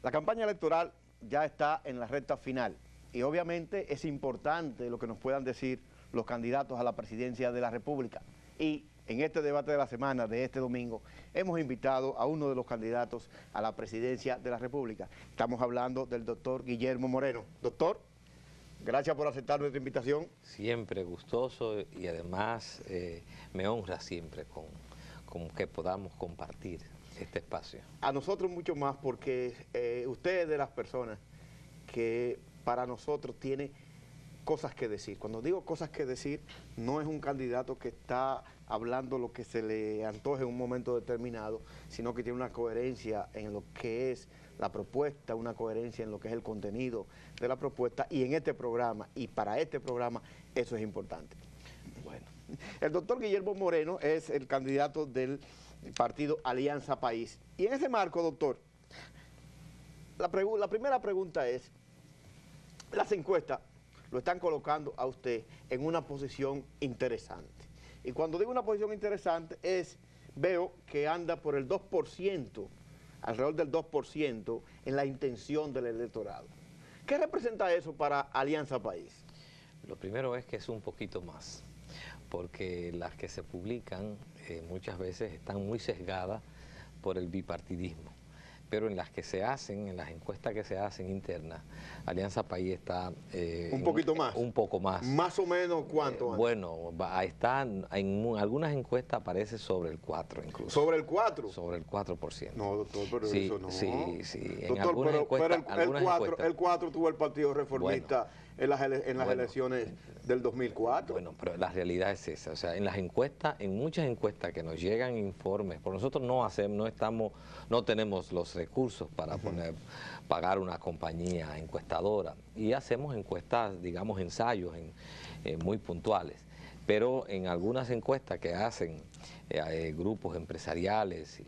La campaña electoral ya está en la recta final y obviamente es importante lo que nos puedan decir los candidatos a la presidencia de la República. Y en este debate de la semana de este domingo hemos invitado a uno de los candidatos a la presidencia de la República. Estamos hablando del doctor Guillermo Moreno. Doctor, gracias por aceptar nuestra invitación. Siempre gustoso y además me honra siempre con que podamos compartir este espacio. A nosotros mucho más porque usted es de las personas que para nosotros tiene cosas que decir. Cuando digo cosas que decir, no es un candidato que está hablando lo que se le antoje en un momento determinado, sino que tiene una coherencia en lo que es la propuesta, una coherencia en lo que es el contenido de la propuesta, y en este programa, y para este programa, eso es importante. Bueno, el doctor Guillermo Moreno es el candidato del partido Alianza País. Y en ese marco, doctor, la primera pregunta es, las encuestas lo están colocando a usted en una posición interesante. Y cuando digo una posición interesante veo que anda por el 2%, alrededor del 2% en la intención del electorado. ¿Qué representa eso para Alianza País? Lo primero es que es un poquito más, porque las que se publican muchas veces están muy sesgadas por el bipartidismo. Pero en las que se hacen, en las encuestas que se hacen internas, Alianza País está... un poquito más. Un poco más. ¿Más o menos cuánto? Bueno, está, en algunas encuestas aparece sobre el 4 incluso. ¿Sobre el 4? Sobre el 4%. No, doctor, pero sí, eso no. Sí, sí. Doctor, en algunas encuestas, el 4 tuvo el Partido Reformista en las elecciones del 2004. Bueno, pero la realidad es esa. O sea, en las encuestas, en muchas encuestas que nos llegan informes, por nosotros no tenemos los recursos para pagar una compañía encuestadora, y hacemos encuestas, digamos, ensayos muy puntuales. Pero en algunas encuestas que hacen grupos empresariales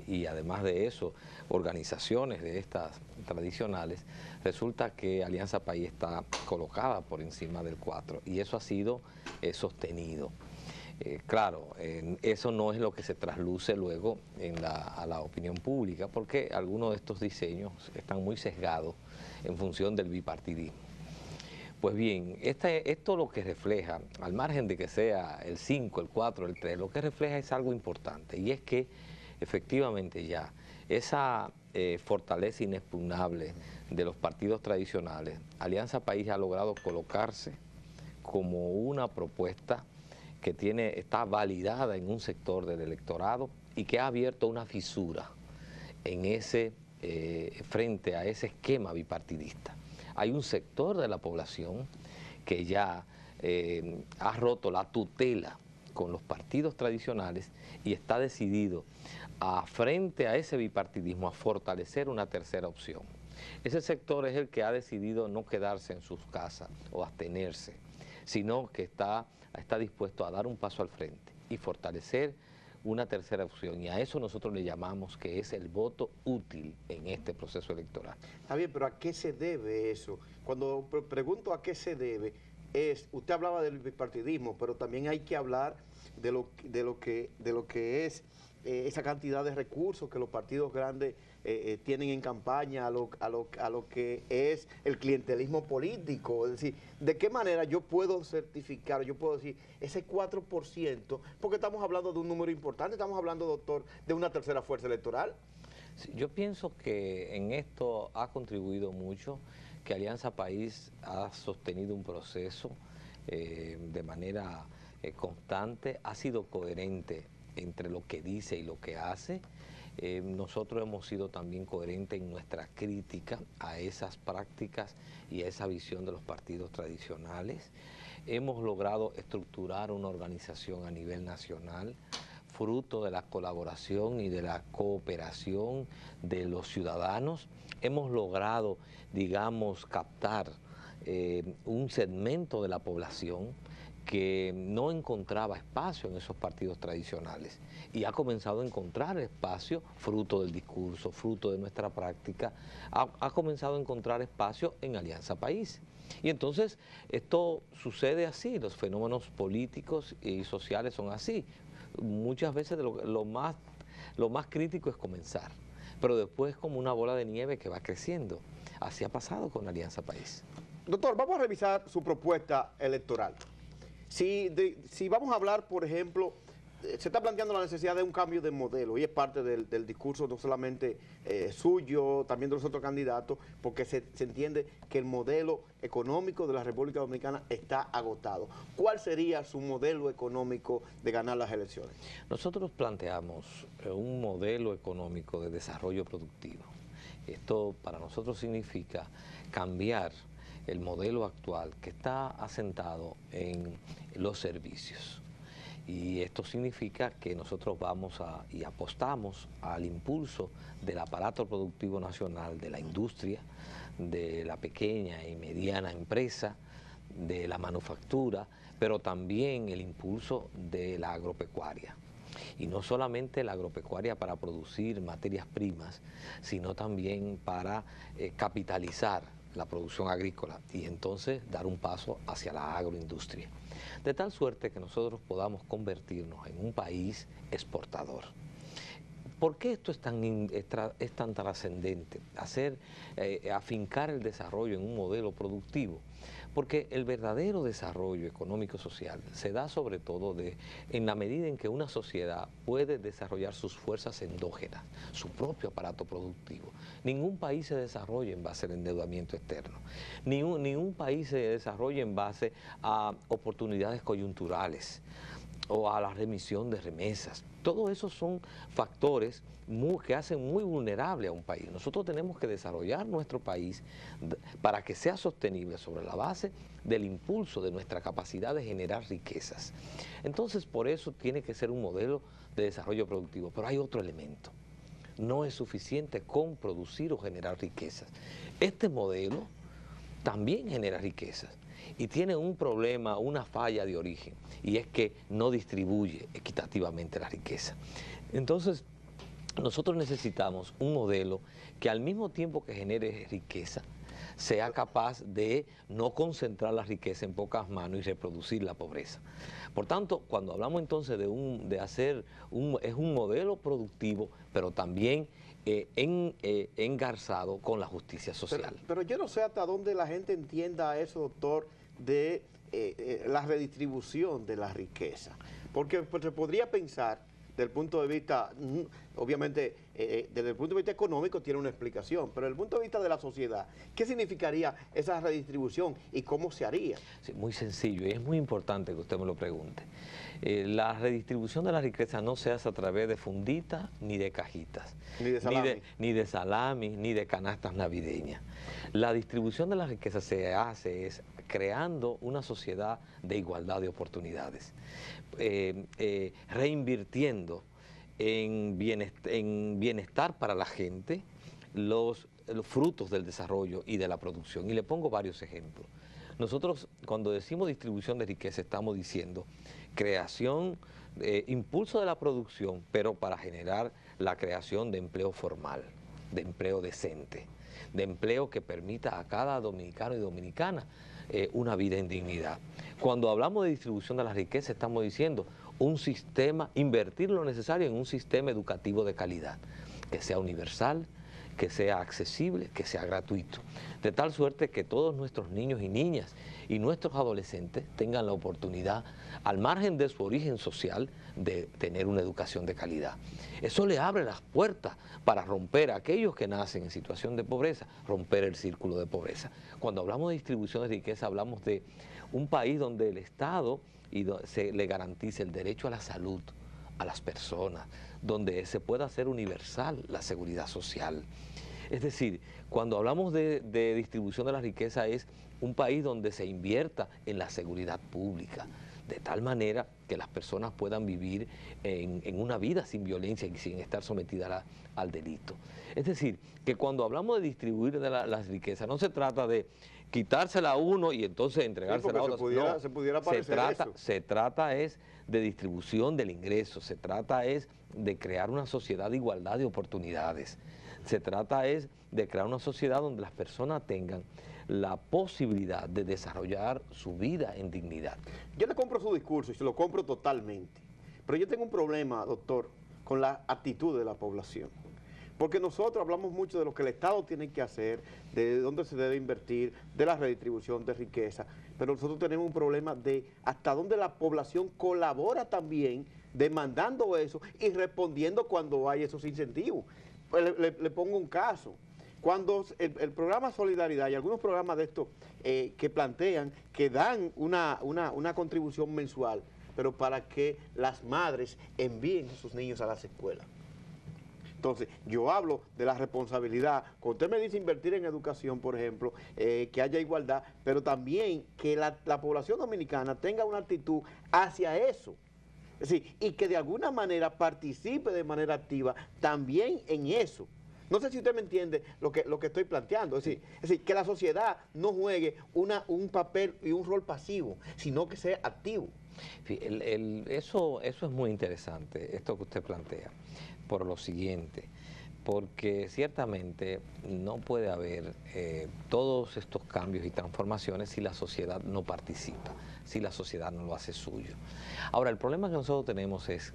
y además de eso, organizaciones de estas tradicionales, resulta que Alianza País está colocada por encima del 4 y eso ha sido sostenido. Claro, eso no es lo que se trasluce luego a la opinión pública, porque algunos de estos diseños están muy sesgados en función del bipartidismo. Pues bien, esto lo que refleja, al margen de que sea el 5, el 4, el 3, lo que refleja es algo importante, y es que efectivamente ya esa fortaleza inexpugnable de los partidos tradicionales, Alianza País ha logrado colocarse como una propuesta que está validada en un sector del electorado y que ha abierto una fisura en frente a ese esquema bipartidista. Hay un sector de la población que ya ha roto la tutela con los partidos tradicionales y está decidido frente a ese bipartidismo a fortalecer una tercera opción. Ese sector es el que ha decidido no quedarse en sus casas o abstenerse, sino que está dispuesto a dar un paso al frente y fortalecer una tercera opción, y a eso nosotros le llamamos que es el voto útil en este proceso electoral. Está bien, pero ¿a qué se debe eso? Cuando pregunto a qué se debe, usted hablaba del bipartidismo, pero también hay que hablar de lo que es esa cantidad de recursos que los partidos grandes tienen en campaña, a lo que es el clientelismo político. Es decir, ¿de qué manera yo puedo certificar, yo puedo decir ese 4%, porque estamos hablando de un número importante, estamos hablando, doctor, de una tercera fuerza electoral? Sí, yo pienso que en esto ha contribuido mucho, que Alianza País ha sostenido un proceso de manera constante, ha sido coherente entre lo que dice y lo que hace. Nosotros hemos sido también coherentes en nuestra crítica a esas prácticas y a esa visión de los partidos tradicionales. Hemos logrado estructurar una organización a nivel nacional, fruto de la colaboración y de la cooperación de los ciudadanos. Hemos logrado, digamos, captar un segmento de la población que no encontraba espacio en esos partidos tradicionales y ha comenzado a encontrar espacio, fruto del discurso, fruto de nuestra práctica, ha comenzado a encontrar espacio en Alianza País. Y entonces esto sucede así, los fenómenos políticos y sociales son así. Muchas veces lo más crítico es comenzar, pero después como una bola de nieve que va creciendo. Así ha pasado con Alianza País. Doctor, vamos a revisar su propuesta electoral. Si vamos a hablar, por ejemplo, se está planteando la necesidad de un cambio de modelo y es parte del discurso no solamente suyo, también de los otros candidatos, porque se entiende que el modelo económico de la República Dominicana está agotado. ¿Cuál sería su modelo económico de ganar las elecciones? Nosotros planteamos un modelo económico de desarrollo productivo. Esto para nosotros significa cambiar el modelo actual que está asentado en los servicios. Y esto significa que nosotros vamos y apostamos al impulso del aparato productivo nacional, de la industria, de la pequeña y mediana empresa, de la manufactura, pero también el impulso de la agropecuaria. Y no solamente la agropecuaria para producir materias primas, sino también para capitalizar la producción agrícola y entonces dar un paso hacia la agroindustria. De tal suerte que nosotros podamos convertirnos en un país exportador. ¿Por qué esto es tan trascendente? Afincar el desarrollo en un modelo productivo. Porque el verdadero desarrollo económico-social se da sobre todo en la medida en que una sociedad puede desarrollar sus fuerzas endógenas, su propio aparato productivo. Ningún país se desarrolla en base al endeudamiento externo. Ningún país se desarrolla en base a oportunidades coyunturales o a la remisión de remesas. Todos esos son factores que hacen muy vulnerable a un país. Nosotros tenemos que desarrollar nuestro país para que sea sostenible sobre la base del impulso de nuestra capacidad de generar riquezas. Entonces, por eso tiene que ser un modelo de desarrollo productivo. Pero hay otro elemento. No es suficiente con producir o generar riquezas. Este modelo también genera riquezas y tiene un problema, una falla de origen, y es que no distribuye equitativamente la riqueza. Entonces, nosotros necesitamos un modelo que al mismo tiempo que genere riqueza, sea capaz de no concentrar la riqueza en pocas manos y reproducir la pobreza. Por tanto, cuando hablamos entonces es un modelo productivo, pero también engarzado con la justicia social. Pero yo no sé hasta dónde la gente entienda eso, doctor, de la redistribución de la riqueza. Porque pues, se podría pensar, desde el punto de vista, obviamente, desde el punto de vista económico tiene una explicación, pero desde el punto de vista de la sociedad, ¿qué significaría esa redistribución y cómo se haría? Sí, muy sencillo, y es muy importante que usted me lo pregunte. La redistribución de la riqueza no se hace a través de funditas ni de cajitas, Ni de salami. ni de salami, ni de canastas navideñas. La distribución de la riqueza se hace creando una sociedad de igualdad de oportunidades, reinvirtiendo en bienestar para la gente los frutos del desarrollo y de la producción. Y le pongo varios ejemplos. Nosotros cuando decimos distribución de riqueza estamos diciendo creación, impulso de la producción, pero para generar la creación de empleo formal, de empleo decente, de empleo que permita a cada dominicano y dominicana una vida en dignidad. Cuando hablamos de distribución de la riqueza estamos diciendo un sistema, invertir lo necesario en un sistema educativo de calidad, que sea universal, que sea accesible, que sea gratuito, de tal suerte que todos nuestros niños y niñas y nuestros adolescentes tengan la oportunidad, al margen de su origen social, de tener una educación de calidad. Eso le abre las puertas para romper a aquellos que nacen en situación de pobreza, romper el círculo de pobreza. Cuando hablamos de distribución de riqueza, hablamos de un país donde el Estado se le garantice el derecho a la salud a las personas, donde se pueda hacer universal la seguridad social. Es decir, cuando hablamos de distribución de la riqueza es un país donde se invierta en la seguridad pública, de tal manera que las personas puedan vivir en una vida sin violencia y sin estar sometidas al delito. Es decir, que cuando hablamos de distribuir las riquezas, no se trata de quitársela a uno y entonces entregársela a otro. Se pudiera parecer eso. Se trata es de distribución del ingreso, se trata es de crear una sociedad de igualdad de oportunidades. Se trata es de crear una sociedad donde las personas tengan la posibilidad de desarrollar su vida en dignidad. Yo le compro su discurso y se lo compro totalmente, pero yo tengo un problema, doctor, con la actitud de la población. Porque nosotros hablamos mucho de lo que el Estado tiene que hacer, de dónde se debe invertir, de la redistribución de riqueza, pero nosotros tenemos un problema de hasta dónde la población colabora también demandando eso y respondiendo cuando hay esos incentivos. Pues le pongo un caso. Cuando el programa Solidaridad y algunos programas de estos que plantean que dan una contribución mensual, pero para que las madres envíen a sus niños a las escuelas. Entonces, yo hablo de la responsabilidad. Cuando usted me dice invertir en educación, por ejemplo, que haya igualdad, pero también que la población dominicana tenga una actitud hacia eso. Es decir, y que de alguna manera participe de manera activa también en eso. No sé si usted me entiende lo que estoy planteando. Es decir, que la sociedad no juegue un papel y un rol pasivo, sino que sea activo. Eso es muy interesante, esto que usted plantea, por lo siguiente, porque ciertamente no puede haber todos estos cambios y transformaciones si la sociedad no participa, si la sociedad no lo hace suyo. Ahora, el problema que nosotros tenemos es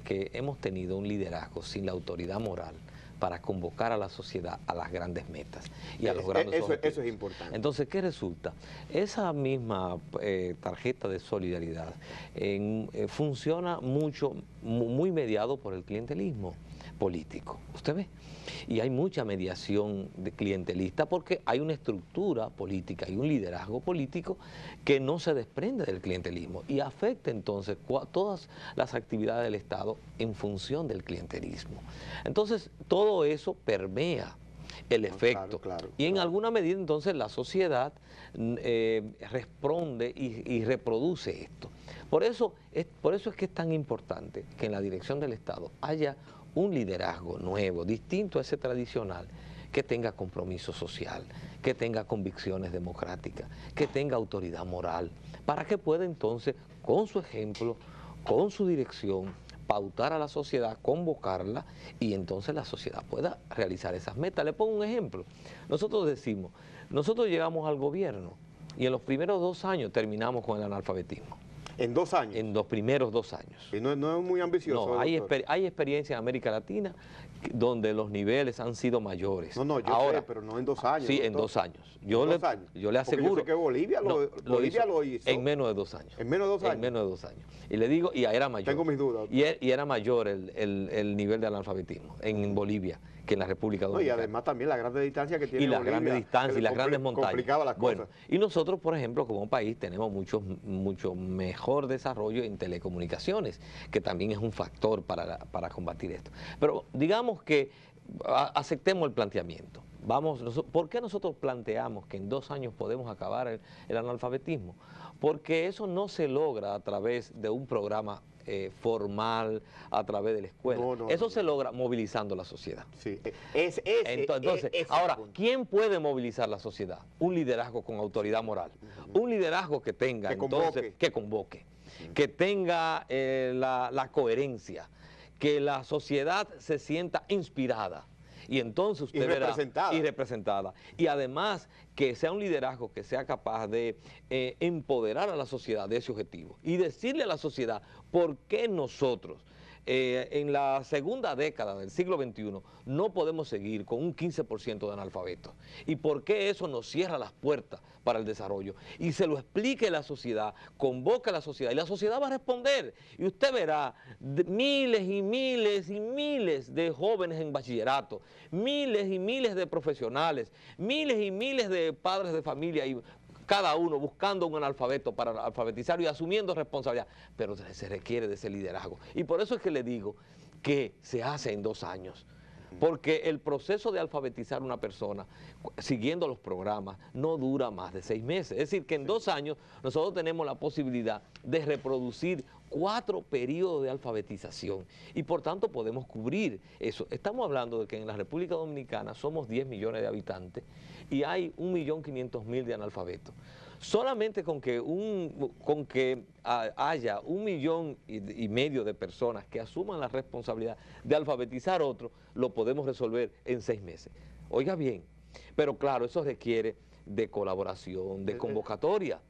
que hemos tenido un liderazgo sin la autoridad moral para convocar a la sociedad a las grandes metas y a los grandes objetivos. Eso es importante. Entonces, ¿qué resulta? Esa misma tarjeta de solidaridad funciona muy mediado por el clientelismo político, ¿usted ve? Y hay mucha mediación clientelista porque hay una estructura política y un liderazgo político que no se desprende del clientelismo y afecta entonces todas las actividades del Estado en función del clientelismo. Entonces, todo eso permea el efecto. Claro, y en alguna medida entonces la sociedad responde y reproduce esto. Por eso es que es tan importante que en la dirección del Estado haya un liderazgo nuevo, distinto a ese tradicional, que tenga compromiso social, que tenga convicciones democráticas, que tenga autoridad moral, para que pueda entonces, con su ejemplo, con su dirección, pautar a la sociedad, convocarla y entonces la sociedad pueda realizar esas metas. Le pongo un ejemplo. Nosotros decimos, nosotros llegamos al gobierno y en los primeros 2 años terminamos con el analfabetismo. ¿En 2 años? En los primeros 2 años. Y no es muy ambicioso. No, hay experiencia en América Latina donde los niveles han sido mayores. No, yo sé, pero no en 2 años. Sí, en 2 años. Yo le aseguro. Yo sé que Bolivia lo hizo. En menos de 2 años. ¿En menos de 2 años? En menos de 2 años. Y le digo, y era mayor. Tengo mis dudas. Y era mayor el nivel de analfabetismo en Bolivia que en la República Dominicana. Y además también la grande distancia que tiene y las Bolivia, grandes distancias y las grandes montañas. Complicaba las cosas. Bueno, y nosotros, por ejemplo, como país, tenemos mucho mejor desarrollo en telecomunicaciones, que también es un factor para combatir esto. Pero digamos que aceptemos el planteamiento. ¿Por qué nosotros planteamos que en 2 años podemos acabar el analfabetismo? Porque eso no se logra a través de un programa formal, a través de la escuela. Eso se logra movilizando la sociedad. Sí. Entonces, ahora, ¿quién puede movilizar la sociedad? Un liderazgo con autoridad moral. Un liderazgo que tenga, que convoque, que tenga la coherencia, que la sociedad se sienta inspirada. Y entonces usted verá, y representada. Y además que sea un liderazgo que sea capaz de empoderar a la sociedad de ese objetivo y decirle a la sociedad por qué nosotros en la segunda década del siglo XXI no podemos seguir con un 15% de analfabetos y por qué eso nos cierra las puertas para el desarrollo. Y se lo explique a la sociedad, convoca a la sociedad y la sociedad va a responder. Y usted verá miles y miles y miles de jóvenes en bachillerato, miles y miles de profesionales, miles y miles de padres de familia y cada uno buscando un analfabeto para alfabetizar y asumiendo responsabilidad, pero se requiere de ese liderazgo. Y por eso es que le digo que se hace en 2 años, porque el proceso de alfabetizar a una persona, siguiendo los programas, no dura más de 6 meses. Es decir, que en 2 años nosotros tenemos la posibilidad de reproducir 4 periodos de alfabetización y por tanto podemos cubrir eso. Estamos hablando de que en la República Dominicana somos 10 millones de habitantes y hay 1.500.000 de analfabetos. Solamente con que haya 1,5 millones de personas que asuman la responsabilidad de alfabetizar a otro, lo podemos resolver en 6 meses. Oiga bien, pero claro, eso requiere de colaboración, de convocatoria.